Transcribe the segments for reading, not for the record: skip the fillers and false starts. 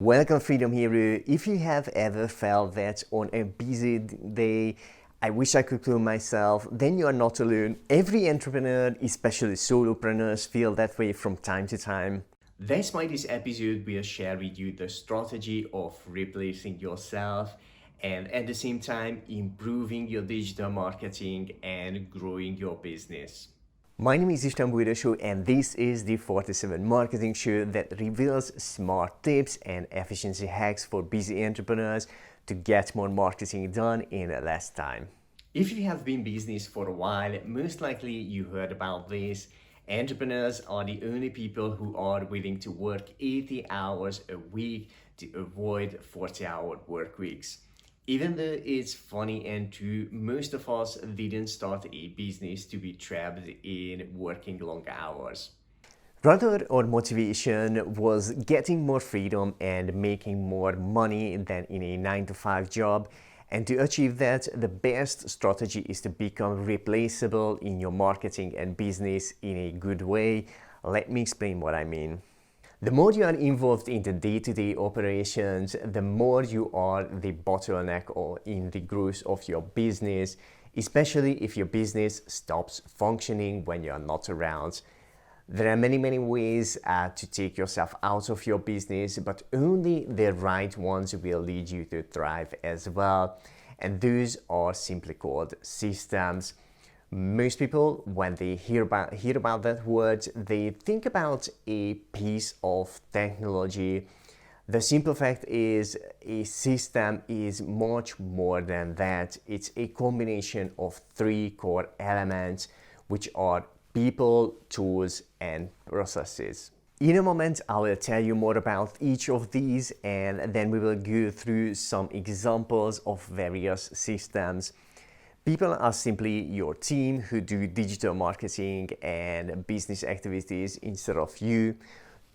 Welcome Freedom Hero. If you have ever felt that on a busy day, I wish I could kill myself, then you are not alone. Every entrepreneur, especially solopreneurs, feel that way from time to time. That's why this episode will share with you the strategy of replacing yourself and at the same time improving your digital marketing and growing your business. My name is Istanbul Show, and this is the 47 Marketing Show that reveals smart tips and efficiency hacks for busy entrepreneurs to get more marketing done in less time. If you have been in business for a while, most likely you heard about this. Entrepreneurs are the only people who are willing to work 80 hours a week to avoid 40-hour work weeks. Even though it's funny and true, most of us didn't start a business to be trapped in working long hours. Rather, our motivation was getting more freedom and making more money than in a 9 to 5 job. And to achieve that, the best strategy is to become replaceable in your marketing and business in a good way. Let me explain what I mean. The more you are involved in the day-to-day operations, the more you are the bottleneck or in the growth of your business, especially if your business stops functioning when you are not around. There are many ways to take yourself out of your business, but only the right ones will lead you to thrive as well. And those are simply called systems. Most people, when they hear about that word, they think about a piece of technology. The simple fact is, a system is much more than that. It's a combination of three core elements, which are people, tools, and processes. In a moment, I will tell you more about each of these, and then we will go through some examples of various systems. People are simply your team who do digital marketing and business activities instead of you.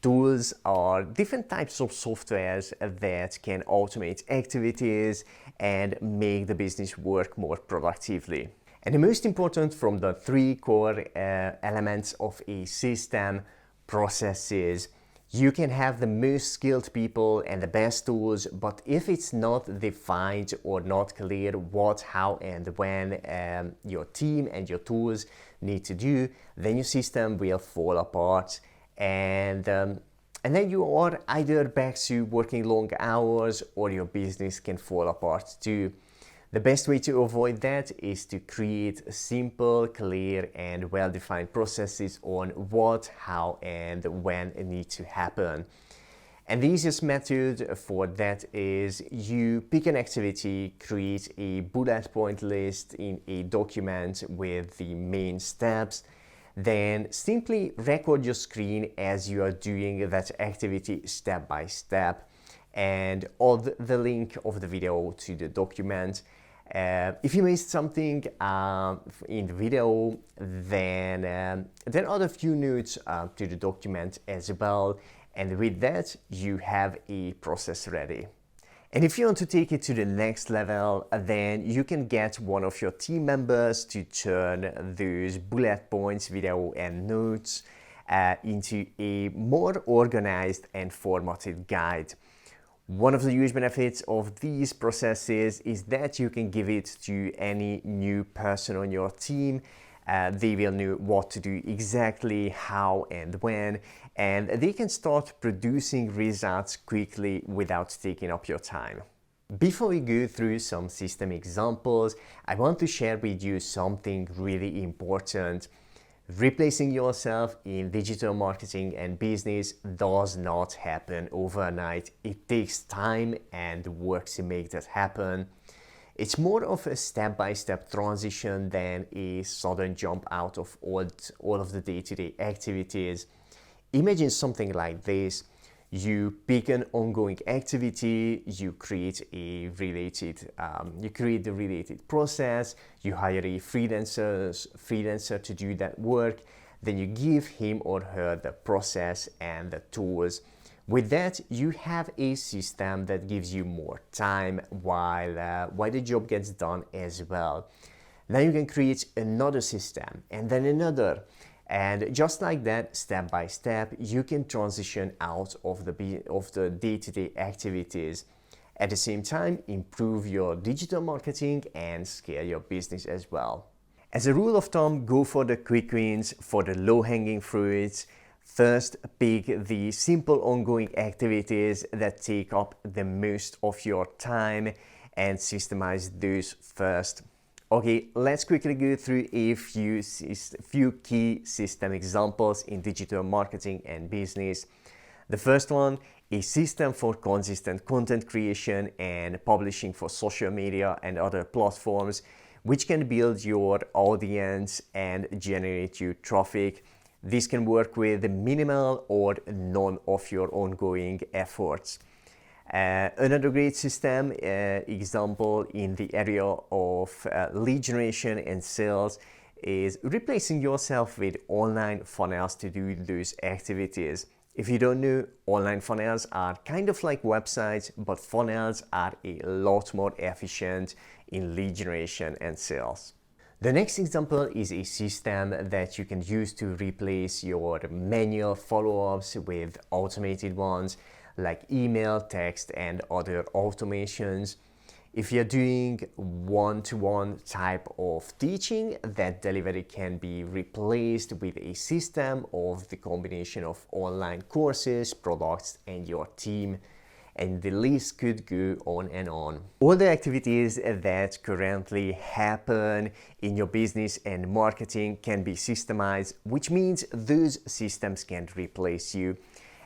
Tools are different types of softwares that can automate activities and make the business work more productively. And the most important from the three core elements of a system, processes. You can have the most skilled people and the best tools, but if it's not defined or not clear what, how, and when your team and your tools need to do, then your system will fall apart. And then you are either back to working long hours or your business can fall apart too. The best way to avoid that is to create simple, clear, and well-defined processes on what, how, and when it needs to happen. And the easiest method for that is you pick an activity, create a bullet point list in a document with the main steps, then simply record your screen as you are doing that activity step by step, and add the link of the video to the document. If you missed something in the video, then add a few notes to the document as well, and with that you have a process ready. And if you want to take it to the next level, then you can get one of your team members to turn those bullet points, video, and notes into a more organized and formatted guide. One of the huge benefits of these processes is that you can give it to any new person on your team. They will know what to do exactly, how and when, and they can start producing results quickly without taking up your time. Before we go through some system examples, I want to share with you something really important. Replacing yourself in digital marketing and business does not happen overnight. It takes time and work to make that happen. It's more of a step-by-step transition than a sudden jump out of all of the day-to-day activities. Imagine something like this. You pick an ongoing activity, you create the related process, you hire a freelancer to do that work, then you give him or her the process and the tools. With that, you have a system that gives you more time while the job gets done as well. Now you can create another system and then another. And just like that, step by step, you can transition out of the day-to-day activities. At the same time, improve your digital marketing and scale your business as well. As a rule of thumb, go for the quick wins, for the low-hanging fruits. First, pick the simple ongoing activities that take up the most of your time and systemize those first. Okay, let's quickly go through a few key system examples in digital marketing and business. The first one, a system for consistent content creation and publishing for social media and other platforms, which can build your audience and generate you traffic. This can work with minimal or none of your ongoing efforts. Another great system example in the area of lead generation and sales is replacing yourself with online funnels to do those activities. If you don't know, online funnels are kind of like websites, but funnels are a lot more efficient in lead generation and sales. The next example is a system that you can use to replace your manual follow-ups with automated ones like email, text, and other automations. If you're doing one-to-one type of teaching, that delivery can be replaced with a system of the combination of online courses, products, and your team. And the list could go on and on. All the activities that currently happen in your business and marketing can be systemized, which means those systems can replace you.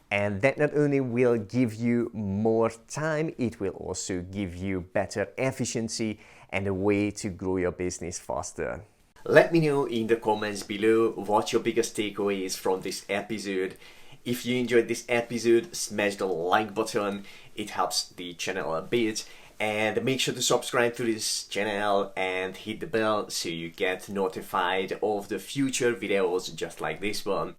And that not only will give you more time, it will also give you better efficiency and a way to grow your business faster. Let me know in the comments below what your biggest takeaway is from this episode. If you enjoyed this episode, smash the like button, it helps the channel a bit, and make sure to subscribe to this channel and hit the bell so you get notified of the future videos just like this one.